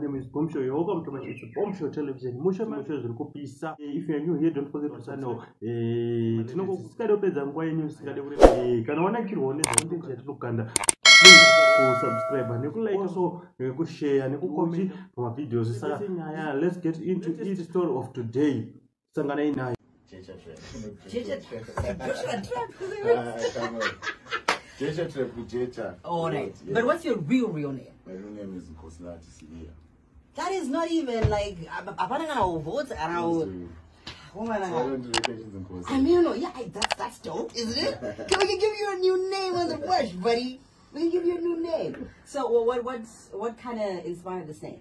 name is Bombshow. You're welcome to my Bombshow television. Musha Masho is Rukopisa. If you are new here, don't forget to sign up. Please go subscribe and you can like also, you can share and you can comment on my videos. Let's get into the story of today. Sangana Alright. But what's your real name? My real name is Atsiura. That is not even like Voltz I mean, yeah, that's dope, isn't it? Can we give you a new name on the brush, buddy? We can give you a new name. So, what kind of inspired this name?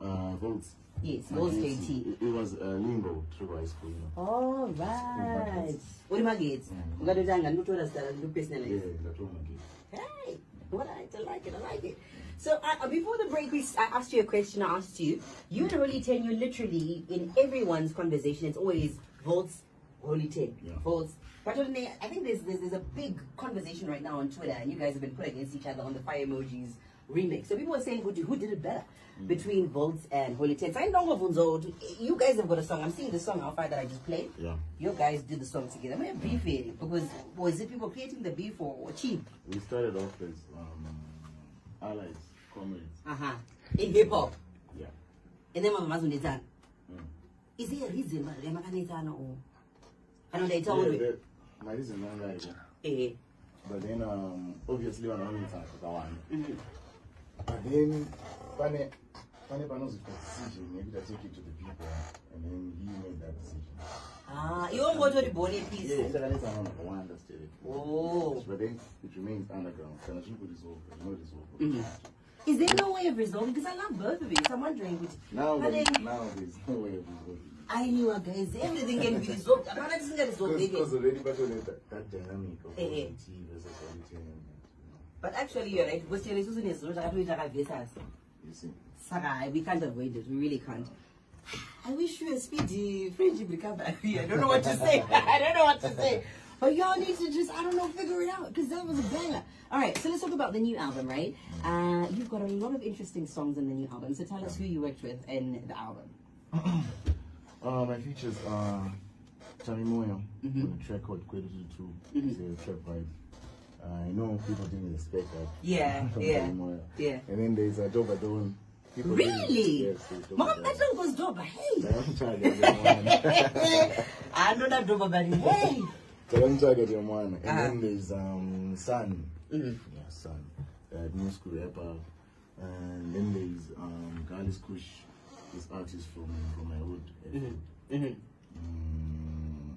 Voltz. Yes, Voltz JT. It was lingo through high school. You know? Oh, right. What am I getting? You got to do that. You told us that. You personally. Yeah, that's what I get. Hey, what I like it. I like it. So before the break, I asked you a question. I asked you and Holy 10, you literally, in everyone's conversation, it's always Voltz, Holy 10, yeah. Voltz. But I think there's a big conversation right now on Twitter, and you guys have been put against each other on the Fire Emojis remix. So people are saying, who did it better between Voltz and Holy 10? So I know you guys have got a song. I'm seeing the song outside that I just played. Yeah. You guys did the song together. I'm going to beef it because was it people creating the beef or cheap? We started off as allies, comrades. In hip hop. Yeah. And then Mama Mazunizan. Is there a reason why they are or I know they told me. My reason is right. But then obviously when I'm in but then Pane knows the decision, maybe to take it to the people and then he made that decision. You won't go to the body piece. Yeah, so that's one understand. Oh. But then it remains underground. Can I resolve? Is there no way of resolving? Because I love both of you, so I'm wondering now there's no way of resolving. I knew guys, everything can be resolved. I'm not just going to resolve it. Because already that dynamic of TV versus quality. But actually you're right. You see. Sarah, we can't avoid it. We really can't. I wish you a speedy friendship recovery. I don't know what to say. I don't know what to say. But y'all need to just, I don't know, figure it out. Because that was a banger. Alright, so let's talk about the new album, right? You've got a lot of interesting songs in the new album. So tell us who you worked with in the album. My features are saintfloew on a track called Chiedza 2. It's a trap vibe. I know people didn't expect that. Yeah. And then there's a Dobadon. Really? Yes. Mom, that song was dope. Hey. I know that dope, but hey. And then there's Sun. Yeah, Sun. New school rapper. And then there's Galis Kush, this artist from my hood.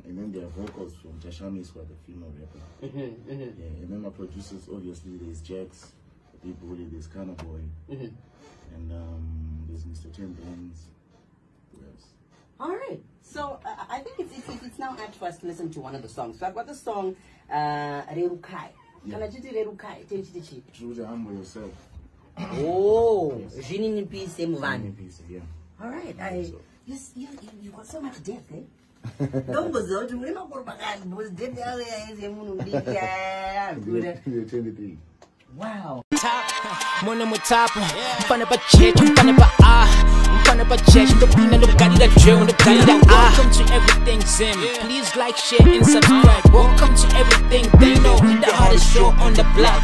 And then there are vocals from Tashamis, who are the female rapper. Yeah, and then my producers, obviously, there's Jax, there's Kana Boy, and there's Mr. Champions. Yes. All right. So I think it's now time for us to listen to one of the songs. So I've got the song Rerukai. Can I just do Rerukai? Choose to humble yourself. Oh, Jinin in peace, muvhimi. Yeah. All right. You got so much depth, eh? Don't was out to remember was dead the other day. Wow. Mona mutapa, mfana pa check, mfana pa mfana pa check, the pin and the gun that drill, the gun that welcome to everything Zim. Please like, share, and subscribe. Welcome to everything they know. The hottest show on the block.